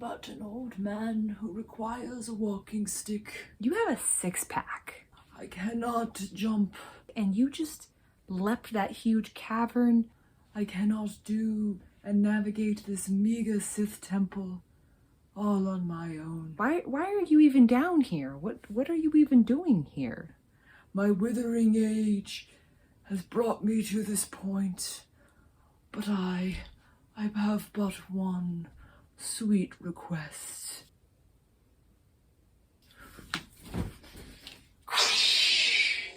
but an old man who requires a walking stick. You have a six-pack. I cannot jump. And you just leapt that huge cavern. I cannot do and navigate this meager Sith temple all on my own. Why are you even down here? What are you even doing here? My withering age has brought me to this point, but I have but one sweet request.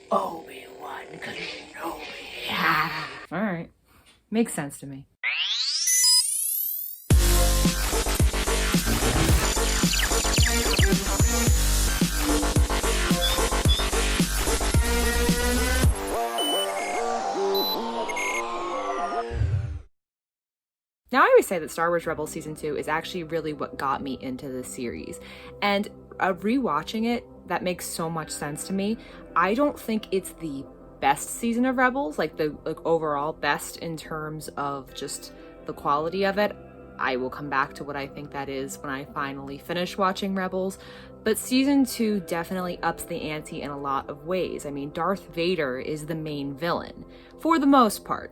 Obi-Wan Kenobi. All right. Makes sense to me. Now, I always say that Star Wars Rebels Season 2 is actually really what got me into this series. And rewatching it, that makes so much sense to me. I don't think it's the best season of Rebels, like the overall best in terms of just the quality of it. I will come back to what I think that is when I finally finish watching Rebels. But Season 2 definitely ups the ante in a lot of ways. I mean, Darth Vader is the main villain, for the most part.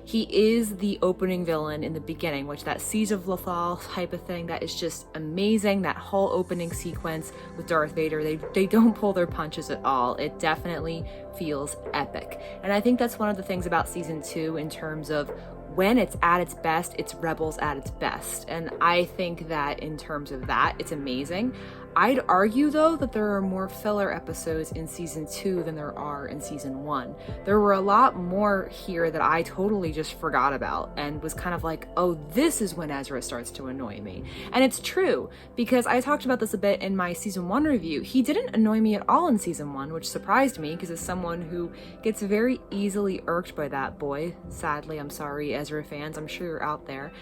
He is the opening villain in the beginning, which that Siege of Lothal type of thing, that is just amazing. That whole opening sequence with Darth Vader, they don't pull their punches at all. It definitely feels epic. And I think that's one of the things about Season 2 in terms of when it's at its best, it's Rebels at its best. And I think that in terms of that, it's amazing. I'd argue, though, that there are more filler episodes in Season 2 than there are in Season 1. There were a lot more here that I totally just forgot about and was kind of like, oh, this is when Ezra starts to annoy me. And it's true, because I talked about this a bit in my Season 1 review. He didn't annoy me at all in Season 1, which surprised me, because as someone who gets very easily irked by that boy, sadly, I'm sorry, Ezra fans, I'm sure you're out there,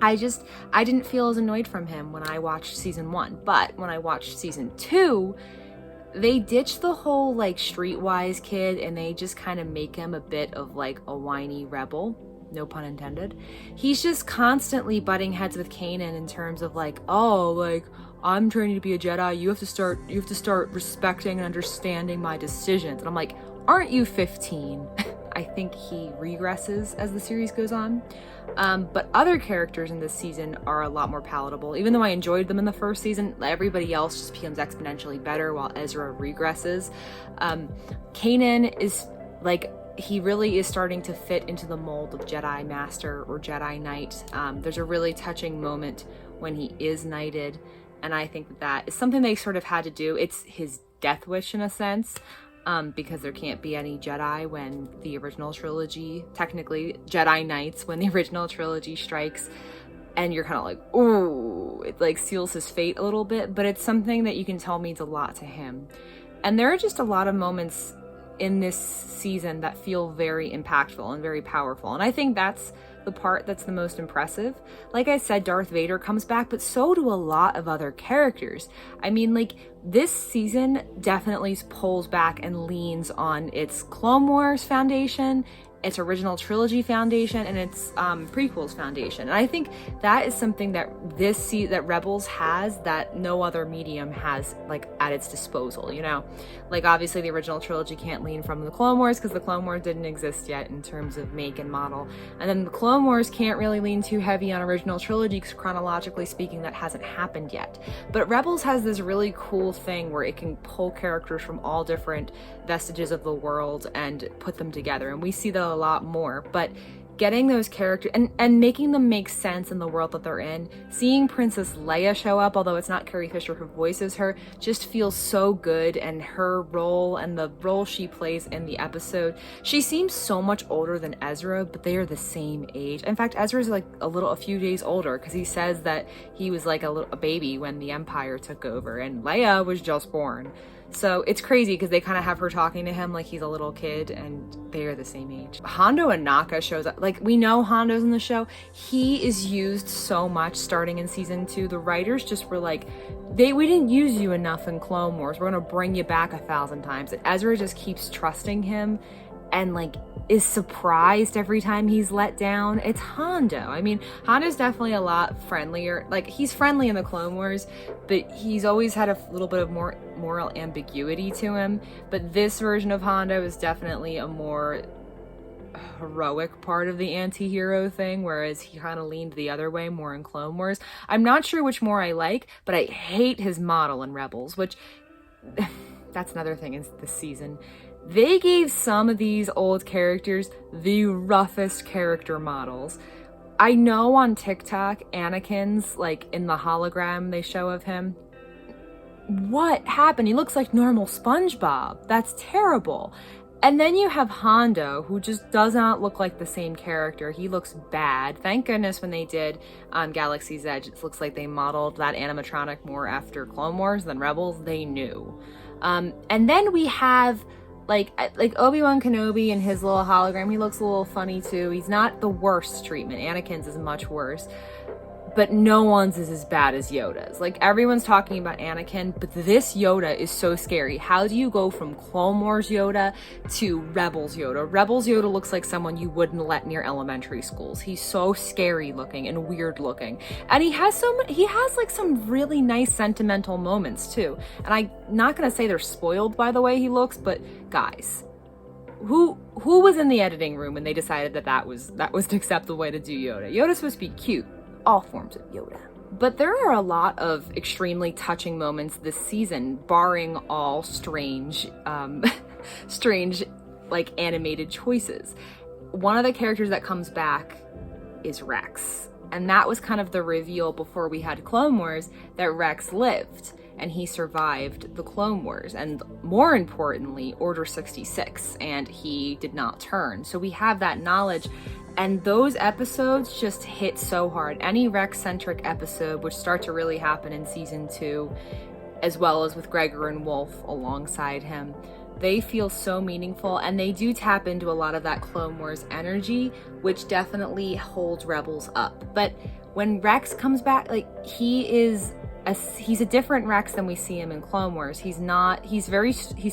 I didn't feel as annoyed from him when I watched Season 1, but when I watched Season 2, they ditched the whole, like, streetwise kid, and they just kind of make him a bit of, like, a whiny rebel. No pun intended. He's just constantly butting heads with Kanan in terms of, like, oh, like, I'm training to be a Jedi, you have to start respecting and understanding my decisions. And I'm like, aren't you 15? I think he regresses as the series goes on. But other characters in this season are a lot more palatable. Even though I enjoyed them in the first season, everybody else just becomes exponentially better while Ezra regresses. Kanan is, like, he really is starting to fit into the mold of Jedi Master or Jedi Knight. There's a really touching moment when he is knighted, and I think that is something they sort of had to do. It's his death wish in a sense. Because there can't be any Jedi when the original trilogy, technically Jedi Knights when the original trilogy strikes, and you're kind of like, ooh, it like seals his fate a little bit, but it's something that you can tell means a lot to him. And there are just a lot of moments in this season that feel very impactful and very powerful, and I think that's the part that's the most impressive. Like I said, Darth Vader comes back, but so do a lot of other characters. I mean, like, this season definitely pulls back and leans on its Clone Wars foundation, its original trilogy foundation, and its prequels foundation. And I think that is something that that Rebels has that no other medium has, like, at its disposal, you know? Like, obviously the original trilogy can't lean from the Clone Wars because the Clone Wars didn't exist yet in terms of make and model. And then the Clone Wars can't really lean too heavy on original trilogy because chronologically speaking that hasn't happened yet. But Rebels has this really cool thing where it can pull characters from all different vestiges of the world and put them together. And we see that a lot more, but getting those characters and making them make sense in the world that they're in, seeing Princess Leia show up, although it's not Carrie Fisher who voices her, just feels so good. And her role and the role she plays in the episode, she seems so much older than Ezra, but they are the same age. In fact, Ezra's like a few days older because he says that he was like a baby when the Empire took over and Leia was just born. So it's crazy because they kind of have her talking to him like he's a little kid and they are the same age. Hondo Ohnaka shows up. Like, we know Hondo's in the show. He is used so much starting in season 2. The writers just were like, we didn't use you enough in Clone Wars. We're going to bring you back 1,000 times. And Ezra just keeps trusting him. And like, is surprised every time he's let down, it's Hondo. I mean, Hondo's definitely a lot friendlier. Like, he's friendly in the Clone Wars, but he's always had a little bit of more moral ambiguity to him. But this version of Hondo is definitely a more heroic part of the anti-hero thing, whereas he kind of leaned the other way more in Clone Wars. I'm not sure which more I like, but I hate his model in Rebels, which that's another thing in this season. They gave some of these old characters the roughest character models. I know on TikTok, Anakin's, like, in the hologram they show of him. What happened? He looks like normal SpongeBob. That's terrible. And then you have Hondo, who just does not look like the same character. He looks bad. Thank goodness when they did Galaxy's Edge, it looks like they modeled that animatronic more after Clone Wars than Rebels. They knew. And then we have like Obi-Wan Kenobi and his little hologram. He looks a little funny too. He's not the worst treatment. Anakin's is much worse. But no one's is as bad as Yoda's. Like, everyone's talking about Anakin, but this Yoda is so scary. How do you go from Clone Wars Yoda to Rebels Yoda? Rebels Yoda looks like someone you wouldn't let near elementary schools. He's so scary looking and weird looking. And he has like some really nice sentimental moments too. And I'm not gonna say they're spoiled by the way he looks, but guys, who was in the editing room when they decided that was an acceptable way to do Yoda? Yoda's supposed to be cute. All forms of Yoda. But there are a lot of extremely touching moments this season, barring all strange like animated choices. One of the characters that comes back is Rex. And that was kind of the reveal before we had Clone Wars that Rex lived and he survived the Clone Wars, and more importantly, Order 66, and he did not turn. So we have that knowledge. And those episodes just hit so hard. Any Rex-centric episode, which start to really happen in season 2, as well as with Gregor and Wolf alongside him, they feel so meaningful, and they do tap into a lot of that Clone Wars energy, which definitely holds Rebels up. But when Rex comes back, like, he's a different Rex than we see him in Clone Wars. He's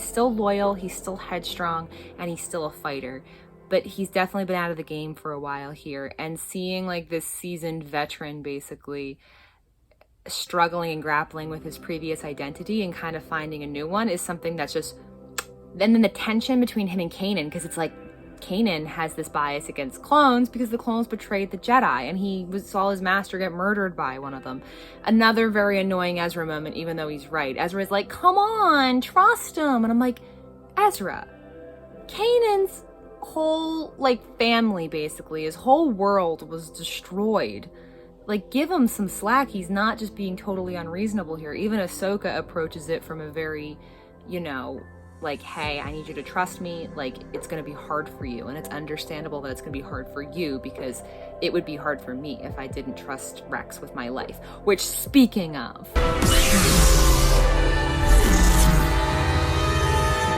still loyal, he's still headstrong, and he's still a fighter. But he's definitely been out of the game for a while here. And seeing like this seasoned veteran basically struggling and grappling with his previous identity and kind of finding a new one is something that's just... And then the tension between him and Kanan, because it's like Kanan has this bias against clones because the clones betrayed the Jedi and he saw his master get murdered by one of them. Another very annoying Ezra moment, even though he's right. Ezra's like, come on, trust him. And I'm like, Ezra, Kanan's whole like family, basically his whole world was destroyed. Like, give him some slack. He's not just being totally unreasonable here. Even Ahsoka approaches it from a very, like, hey, I need you to trust me. Like, it's gonna be hard for you, and it's understandable that it's gonna be hard for you because it would be hard for me if I didn't trust Rex with my life. Which, speaking of,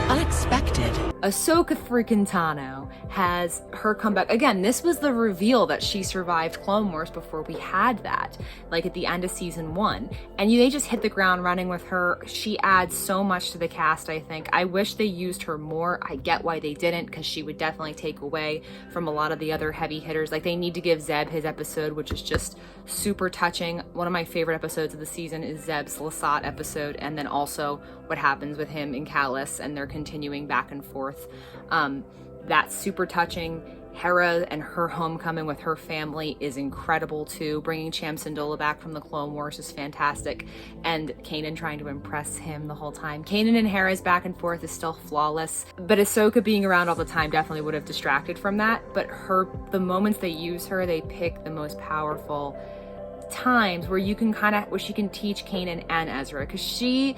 unexpected, Ahsoka freaking Tano has her comeback. Again, this was the reveal that she survived Clone Wars before we had that, like at the end of season 1. And they just hit the ground running with her. She adds so much to the cast, I think. I wish they used her more. I get why they didn't, because she would definitely take away from a lot of the other heavy hitters. Like, they need to give Zeb his episode, which is just super touching. One of my favorite episodes of the season is Zeb's Lasat episode, and then also what happens with him and Callus, and they're continuing back and forth. That's super touching. Hera and her homecoming with her family is incredible too. Bringing Cham Syndulla back from the Clone Wars is fantastic, and Kanan trying to impress him the whole time. Kanan and Hera's back and forth is still flawless, but Ahsoka being around all the time definitely would have distracted from that. But the moments they use her, they pick the most powerful times where she can teach Kanan and Ezra, because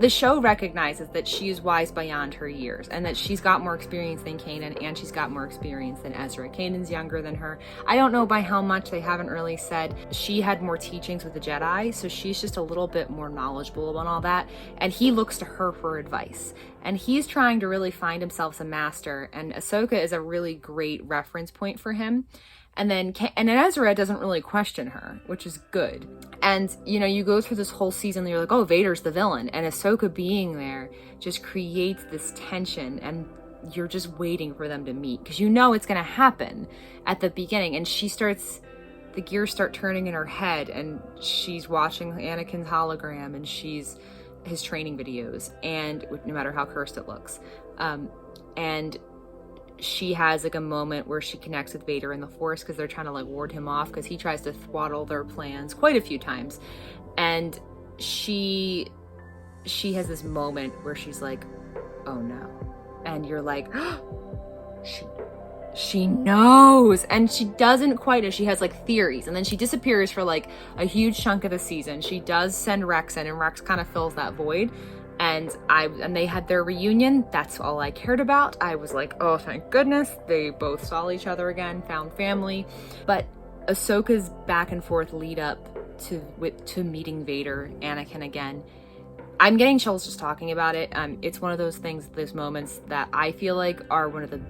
the show recognizes that she is wise beyond her years, and that she's got more experience than Kanan, and she's got more experience than Ezra. Kanan's younger than her. I don't know by how much, they haven't really said. She had more teachings with the Jedi, so she's just a little bit more knowledgeable about all that, and he looks to her for advice. And he's trying to really find himself as a master, and Ahsoka is a really great reference point for him. And then Ezra doesn't really question her, which is good. And, you go through this whole season, and you're like, oh, Vader's the villain. And Ahsoka being there just creates this tension. And you're just waiting for them to meet because you know it's going to happen at the beginning. And the gears start turning in her head, and she's watching Anakin's hologram, and she's his training videos, and no matter how cursed it looks. And she has like a moment where she connects with Vader in the Force because they're trying to like ward him off because he tries to thwart their plans quite a few times. And she has this moment where she's like, oh no. And you're like, she knows. And she doesn't quite know. She has like theories, and then she disappears for like a huge chunk of the season. She does send Rex in, and Rex kind of fills that void. And they had their reunion. That's all I cared about. I was like, oh, thank goodness. They both saw each other again, found family. But Ahsoka's back and forth lead up to meeting Vader, Anakin again. I'm getting chills just talking about it. It's one of those moments that I feel like are one of the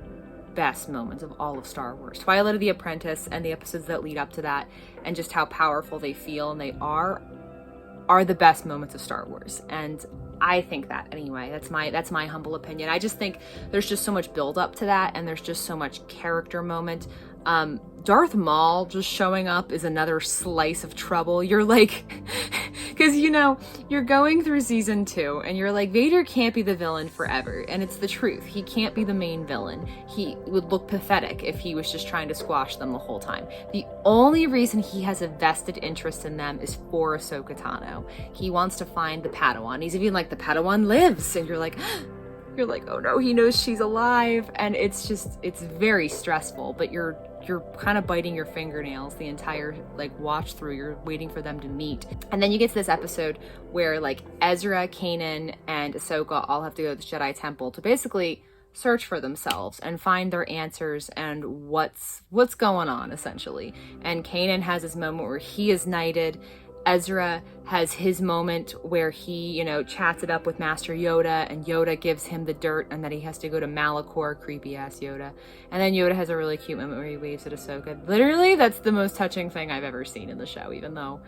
best moments of all of Star Wars. Twilight of the Apprentice and the episodes that lead up to that, and just how powerful they feel and they are the best moments of Star Wars. And I think that anyway. That's my humble opinion. I just think there's just so much build up to that, and there's just so much character moment. Darth Maul just showing up is another slice of trouble. You're like, because you're going through season 2 and you're like, Vader can't be the villain forever, and it's the truth. He can't be the main villain. He would look pathetic if he was just trying to squash them the whole time. The only reason he has a vested interest in them is for Ahsoka Tano. He wants to find the Padawan. He's even like, the Padawan lives, and you're like, oh no, he knows she's alive. And it's very stressful, but you're kind of biting your fingernails the entire watch through. You're waiting for them to meet. And then you get to this episode where Ezra, Kanan, and Ahsoka all have to go to the Jedi Temple to basically search for themselves and find their answers and what's going on, essentially. And Kanan has this moment where he is knighted. Ezra has his moment where he, chats it up with Master Yoda, and Yoda gives him the dirt, and then he has to go to Malachor, creepy ass Yoda. And then Yoda has a really cute moment where he waves at Ahsoka. Literally, that's the most touching thing I've ever seen in the show, even though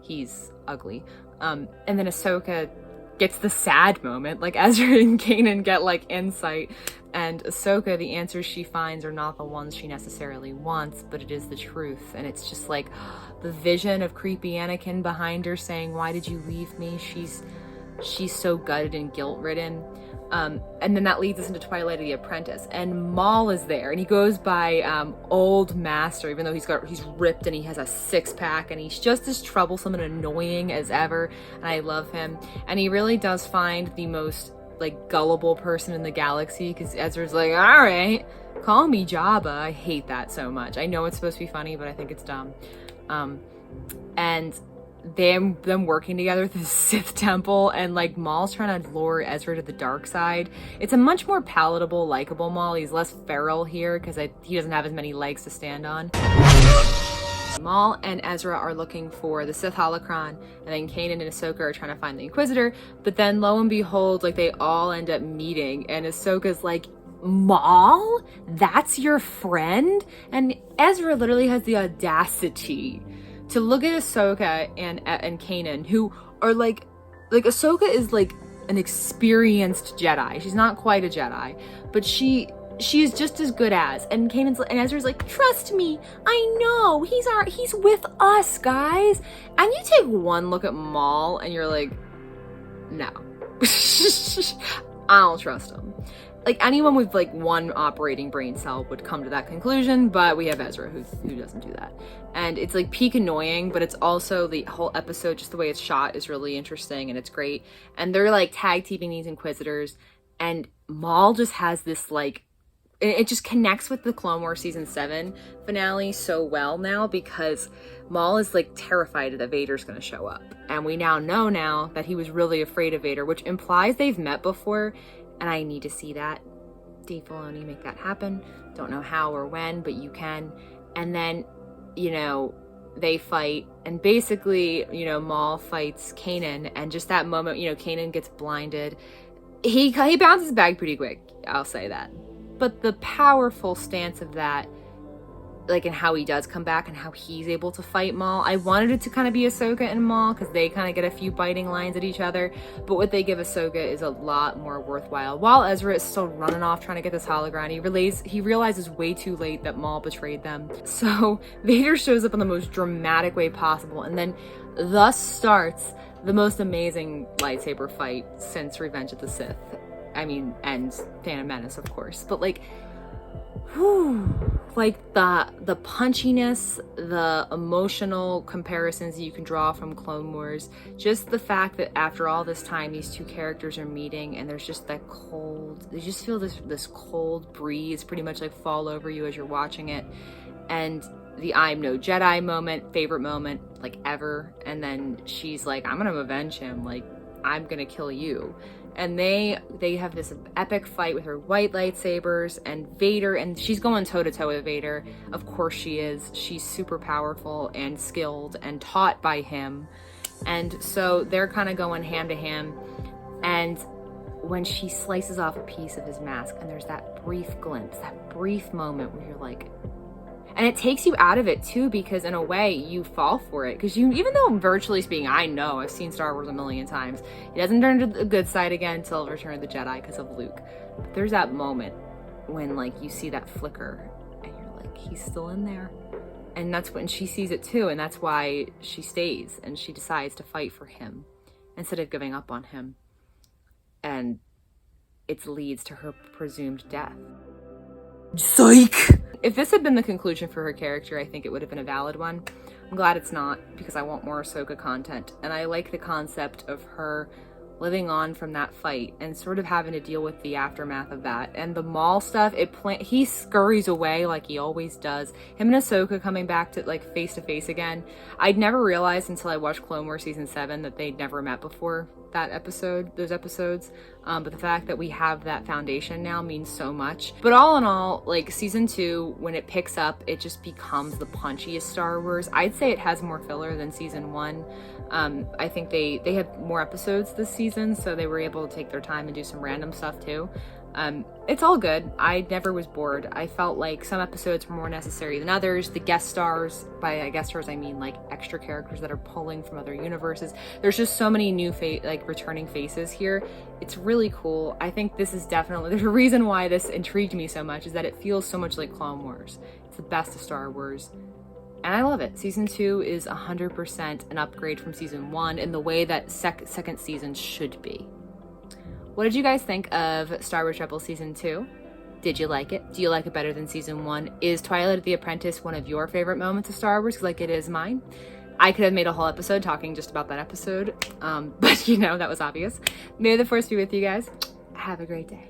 he's ugly. And then Ahsoka gets the sad moment, Ezra and Kanan get insight, and Ahsoka, the answers she finds are not the ones she necessarily wants, but it is the truth. And it's just the vision of creepy Anakin behind her saying, why did you leave me? She's so gutted and guilt-ridden. And then that leads us into Twilight of the Apprentice, and Maul is there, and he goes by Old Master, even though he's ripped and he has a six-pack, and he's just as troublesome and annoying as ever, and I love him. And he really does find the most gullible person in the galaxy, because Ezra's like, all right, call me Jabba. I hate that so much. I know it's supposed to be funny, but I think it's dumb. And them working together at the Sith Temple, and Maul's trying to lure Ezra to the dark side. It's a much more palatable, likable Maul. He's less feral here because he doesn't have as many legs to stand on. Maul and Ezra are looking for the Sith holocron, and then Kanan and Ahsoka are trying to find the Inquisitor. But then, lo and behold, they all end up meeting, and Ahsoka's like, Maul? That's your friend? And Ezra literally has the audacity to look at Ahsoka and Kanan, who are Ahsoka is an experienced Jedi. She's not quite a Jedi, but she is just as good as. And Ezra's like, trust me, I know he's with us, guys. And you take one look at Maul, and you're like, no, I don't trust him. Anyone with one operating brain cell would come to that conclusion, but we have Ezra who doesn't do that. And it's peak annoying, but it's also the whole episode, just the way it's shot is really interesting, and it's great. And they're tag teaming these Inquisitors, and Maul just has this it just connects with the Clone Wars season 7 finale so well now, because Maul is terrified that Vader's going to show up. And we now know that he was really afraid of Vader, which implies they've met before. And I need to see that. Dave Filoni, make that happen. Don't know how or when, but you can. And then, they fight. And basically, Maul fights Kanan. And just that moment, Kanan gets blinded. He bounces back pretty quick. I'll say that. But the powerful stance of that like, and how he does come back and how he's able to fight Maul. I wanted it to kind of be Ahsoka and Maul because they kind of get a few biting lines at each other, but what they give Ahsoka is a lot more worthwhile. While Ezra is still running off trying to get this hologram, he realizes way too late that Maul betrayed them. So Vader shows up in the most dramatic way possible, and then thus starts the most amazing lightsaber fight since Revenge of the Sith. I mean, and Phantom Menace, of course, but like, whew, like the punchiness, the emotional comparisons you can draw from Clone Wars, just the fact that after all this time these two characters are meeting and there's just that cold, you just feel this cold breeze pretty much like fall over you as you're watching it, and the I'm no Jedi moment, favorite moment like ever, and then she's like, I'm gonna avenge him, like I'm gonna kill you. And they have this epic fight with her white lightsabers and Vader, and she's going toe-to-toe with Vader. Of course she is. She's super powerful and skilled and taught by him. And so they're kind of going hand to hand. And when she slices off a piece of his mask, and there's that brief glimpse, that brief moment where you're like, and it takes you out of it too, because in a way you fall for it, because you, even though virtually speaking, I know I've seen Star Wars a million times, he doesn't turn to the good side again until Return of the Jedi because of Luke. But there's that moment when like you see that flicker and you're like, he's still in there. And that's when she sees it too, and that's why she stays and she decides to fight for him instead of giving up on him. And it leads to her presumed death. Psych! If this had been the conclusion for her character, I think it would have been a valid one. I'm glad it's not, because I want more Ahsoka content, and I like the concept of her living on from that fight and sort of having to deal with the aftermath of that. And the Maul stuff, he scurries away like he always does. Him and Ahsoka coming back to like face to face again. I'd never realized until I watched Clone Wars season 7 that they'd never met before those episodes. But the fact that we have that foundation now means so much. But all in all, like season 2, when it picks up, it just becomes the punchiest Star Wars. I'd say it has more filler than season 1. I think they had more episodes this season, so they were able to take their time and do some random stuff too. It's all good. I never was bored. I felt like some episodes were more necessary than others. The guest stars, by guest stars I mean like extra characters that are pulling from other universes. There's just so many new returning faces here. It's really cool. I think this is definitely, there's a reason why this intrigued me so much, is that it feels so much like Clone Wars. It's the best of Star Wars. And I love it. Season 2 is 100% an upgrade from season 1 in the way that second season should be. What did you guys think of Star Wars Rebels Season 2? Did you like it? Do you like it better than Season 1? Is Twilight of the Apprentice one of your favorite moments of Star Wars? Like it is mine. I could have made a whole episode talking just about that episode, but you know, that was obvious. May the Force be with you guys. Have a great day.